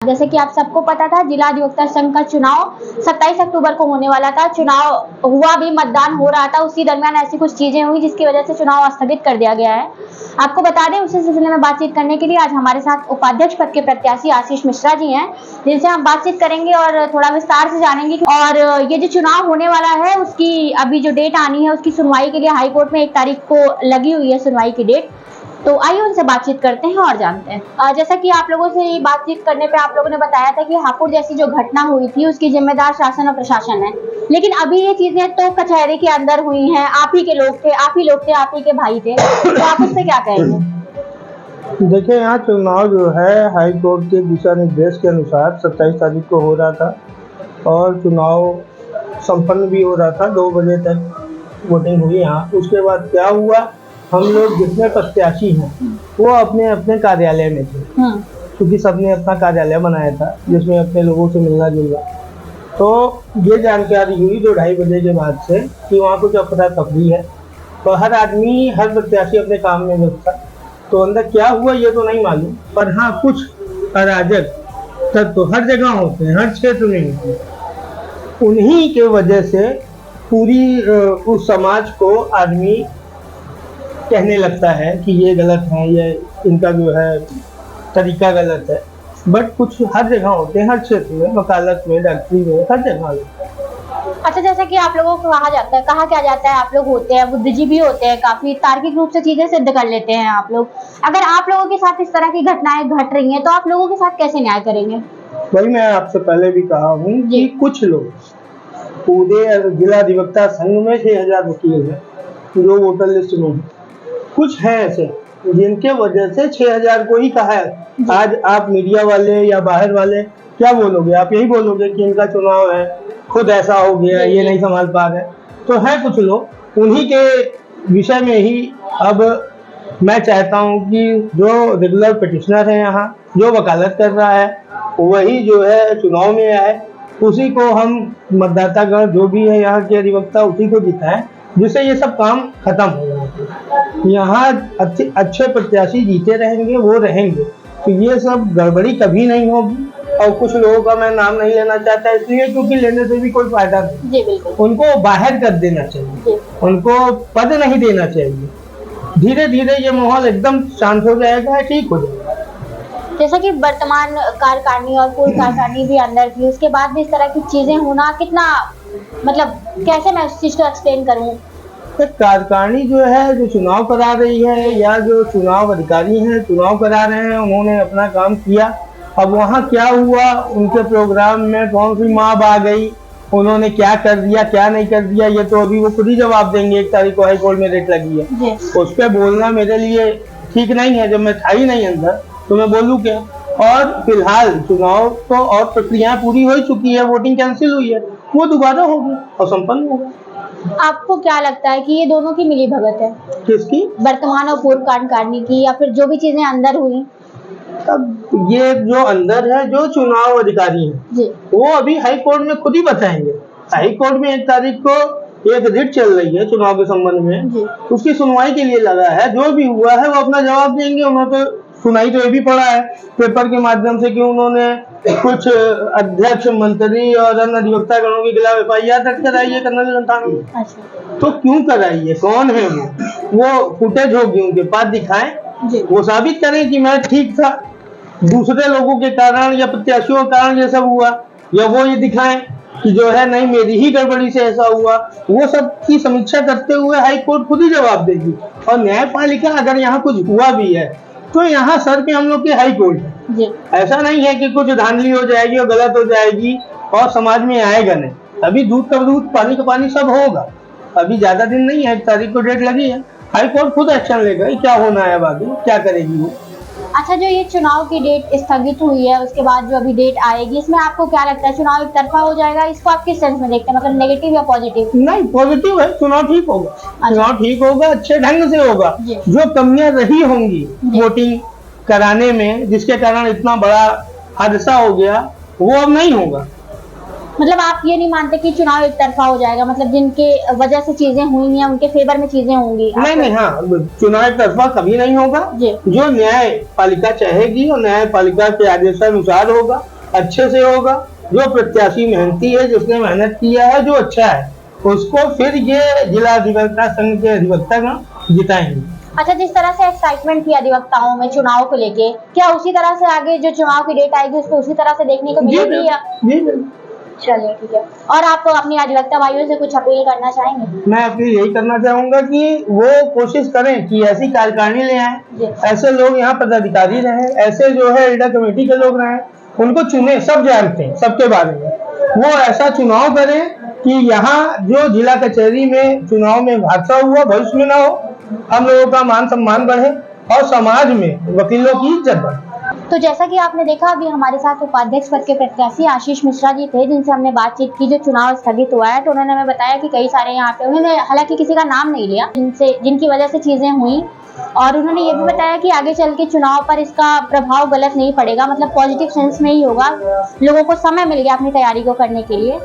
जैसे कि आप सबको पता था, जिला अधिवक्ता संघ का चुनाव 27 अक्टूबर को होने वाला था। चुनाव हुआ भी, मतदान हो रहा था, उसी दरमियान ऐसी कुछ चीजें हुई जिसकी वजह से चुनाव स्थगित कर दिया गया है। आपको बता दें, उसी सिलसिले में बातचीत करने के लिए आज हमारे साथ उपाध्यक्ष पद के प्रत्याशी आशीष मिश्रा जी हैं, जिनसे हम बातचीत करेंगे और थोड़ा विस्तार से जानेंगे। और ये जो चुनाव होने वाला है, उसकी अभी जो डेट आनी है, उसकी सुनवाई के लिए हाईकोर्ट में 1 तारीख को लगी हुई है सुनवाई की डेट। तो आइए उनसे बातचीत करते हैं और जानते हैं। जैसा कि आप लोगों से बातचीत करने पे आप लोगों ने बताया था कि हापुड़ जैसी जो घटना हुई थी उसकी जिम्मेदार शासन और प्रशासन है, लेकिन अभी ये चीजें तो कचहरी के अंदर हुई हैं। आप ही के लोग थे, आप ही के भाई थे, तो आप उस पर क्या कहेंगे? देखिए, यहाँ चुनाव जो है हाई कोर्ट के दिशा निर्देश के अनुसार 27 तारीख को हो रहा था और चुनाव संपन्न भी हो रहा था। 2 बजे तक वोटिंग हुई यहाँ। उसके बाद क्या हुआ, हम लोग जितने प्रत्याशी हैं वो अपने अपने कार्यालय में थे, क्योंकि सबने अपना कार्यालय बनाया था जिसमें अपने लोगों से मिलना जुलना। तो ये जानकारी हुई 2-2:30 बजे के बाद से कि वहाँ कुछ अफरा तफरी है, तो हर आदमी, हर प्रत्याशी अपने काम में व्यस्त था। तो अंदर क्या हुआ ये तो नहीं मालूम, पर हाँ कुछ अराजक तत्व तो हर जगह होते हैं, हर क्षेत्र में होते हैं। उन्हीं के वजह से पूरी उस समाज को आदमी कहने लगता है कि ये गलत है, ये इनका जो है तरीका गलत है। बट कुछ हर जगह होते हैं, हर क्षेत्र में, वकालत में, डॉक्टरी में, हर जगह होते हैं। अच्छा, जैसा कि आप लोगों को कहा क्या जाता है, आप लोग होते हैं बुद्धिजीवी होते हैं, काफी तार्किक रूप से चीजें सिद्ध कर लेते हैं आप लोग। अगर आप लोगों के साथ इस तरह की घटनाएं घट रही हैं तो आप लोगों के साथ कैसे न्याय करेंगे? वही मैं आपसे पहले भी कहा हूँ कि कुछ लोग पूरे जिला अधिवक्ता संघ में 6000 वकील हैं जो वोटर लिस्ट में है। कुछ हैं ऐसे जिनके वजह से 6000 को ही कहा है। आज आप मीडिया वाले या बाहर वाले क्या बोलोगे? आप यही बोलोगे कि इनका चुनाव है, खुद ऐसा हो गया, ये नहीं संभाल पा रहे। तो है कुछ लोग, उन्हीं के विषय में ही अब मैं चाहता हूं कि जो रेगुलर पिटिशनर है यहाँ, जो वकालत कर रहा है, वही जो है चुनाव में आए, उसी को हम मतदातागण जो भी है यहाँ के अधिवक्ता उसी को दिखाएं, जिससे ये सब काम खत्म हो जाए। यहाँ अच्छे प्रत्याशी जीते रहेंगे, वो रहेंगे, तो ये सब गड़बड़ी कभी नहीं होगी। और कुछ लोगों का मैं नाम नहीं लेना चाहता इसलिए क्योंकि लेने से भी कोई फायदा नहीं। जी बिल्कुल। उनको बाहर कर देना चाहिए, उनको पद नहीं देना चाहिए। धीरे धीरे ये माहौल एकदम शांत हो जाएगा, ठीक हो जाएगा। जैसा कि वर्तमान कार्यकारिणी और पूर्व कार्यकारिणी भी अंदर थी, उसके बाद भी इस तरह की चीजें होना कितना, मतलब कैसे मैं उस चीज को एक्सप्लेन करूँ? तो कार्यकारिणी जो है, जो चुनाव करा रही है, या जो चुनाव अधिकारी हैं चुनाव करा रहे हैं, उन्होंने अपना काम किया। अब वहाँ क्या हुआ, उनके प्रोग्राम में कौन सी माँ आ गई, उन्होंने क्या कर दिया, क्या नहीं कर दिया, ये तो अभी वो खुद ही जवाब देंगे। 1 तारीख को हाई कोर्ट में डेट लगी है, उस पर बोलना मेरे लिए ठीक नहीं है। जब मैं था ही नहीं अंदर तो मैं बोलूँ क्या? और फिलहाल चुनाव तो और प्रक्रिया पूरी हो चुकी है, वोटिंग कैंसिल हुई है, वो दोबारा होगी और संपन्न होगा। आपको क्या लगता है कि ये दोनों की मिली भगत है? किसकी? वर्तमान और पूर्व कार्यकारिणी की, या फिर जो भी चीजें अंदर हुई? अब ये जो अंदर है, जो चुनाव अधिकारी हैं, वो अभी हाई कोर्ट में खुद ही बताएंगे। हाई कोर्ट में 1 तारीख को एक रिट चल रही है चुनाव के संबंध में, उसकी सुनवाई के लिए लगा है। जो भी हुआ है वो अपना जवाब देंगे। उन्होंने तो सुनाई तो ये भी पड़ा है पेपर के माध्यम से कि उन्होंने कुछ अध्यक्ष, मंत्री और अन्य अधिवक्ता गणों के खिलाफ FIR दर्ज कराई है कर्नल लंथाना में। तो क्यों कराई है, कौन है वो फुटेज होगी उनके पास, दिखाएं, वो साबित करें कि मैं ठीक था, दूसरे लोगों के कारण या प्रत्याशियों के कारण ये सब हुआ, या वो ये दिखाएं कि जो है नहीं मेरी ही गड़बड़ी से ऐसा हुआ। वो सब की समीक्षा करते हुए हाई कोर्ट खुद ही जवाब देगी। और न्यायपालिका अगर यहाँ कुछ हुआ भी है तो यहाँ सर पे हम लोग की हाई कोर्ट है। ऐसा नहीं है कि कुछ धांधली हो जाएगी और गलत हो जाएगी और समाज में आएगा नहीं। अभी दूध का दूध, पानी का पानी सब होगा। अभी ज्यादा दिन नहीं है, 1 तारीख को डेट लगी है, हाई कोर्ट खुद एक्शन लेगा। क्या होना है आगे, क्या करेगी वो। अच्छा, जो ये चुनाव की डेट स्थगित हुई है, उसके बाद जो अभी डेट आएगी, इसमें आपको क्या लगता है चुनाव एक तरफा हो जाएगा? इसको आप किस सेंस में देखते हैं, मतलब नेगेटिव या पॉजिटिव? नहीं, पॉजिटिव है। चुनाव ठीक होगा। चुनाव ठीक होगा, अच्छे ढंग से होगा। जो कमियां रही होंगी वोटिंग कराने में, जिसके कारण इतना बड़ा हादसा हो गया, वो अब नहीं होगा। मतलब आप ये नहीं मानते कि चुनाव एक तरफा हो जाएगा, मतलब जिनके वजह से चीजें हुई हैं उनके फेवर में चीजें होंगी? नहीं नहीं, हाँ, चुनाव एक तरफा कभी नहीं होगा। जो न्यायपालिका चाहेगी और न्यायपालिका के आदेशानुसार होगा, अच्छे से होगा। जो प्रत्याशी मेहनती है, जिसने मेहनत किया है, जो अच्छा है, उसको फिर ये जिला अधिवक्ता संघ के अधिवक्ता जिताएंगे। अच्छा, जिस तरह से एक्साइटमेंट थी अधिवक्ताओं में चुनाव को लेके, क्या उसी तरह से आगे जो चुनाव की डेट आएगी उसको उसी तरह से देखने को मिलेगी या? चलिए ठीक है। और आप अपनी अधिवक्ता भाइयों से कुछ अपील करना चाहेंगे? मैं अपील यही करना चाहूंगा कि वो कोशिश करें कि ऐसी कार्यकारिणी ले आए, ऐसे लोग यहाँ पदाधिकारी रहे, ऐसे जो है एडा कमेटी के लोग रहे, उनको चुने। सब जानते हैं सबके बारे में। वो ऐसा चुनाव करें कि यहाँ जो जिला कचहरी में चुनाव में हादसा हुआ भविष्य में ना हो, हम लोगों का मान सम्मान बढ़े और समाज में वकीलों की इज्जत बढ़े। तो जैसा कि आपने देखा, अभी हमारे साथ उपाध्यक्ष पद के प्रत्याशी आशीष मिश्रा जी थे, जिनसे हमने बातचीत की जो चुनाव स्थगित हुआ है। तो उन्होंने हमें बताया कि कई सारे यहाँ पे, उन्होंने हालांकि किसी का नाम नहीं लिया, जिनकी वजह से चीजें हुई, और उन्होंने ये भी बताया कि आगे चल के चुनाव पर इसका प्रभाव गलत नहीं पड़ेगा, मतलब पॉजिटिव सेंस में ही होगा। लोगों को समय मिल गया अपनी तैयारी को करने के लिए।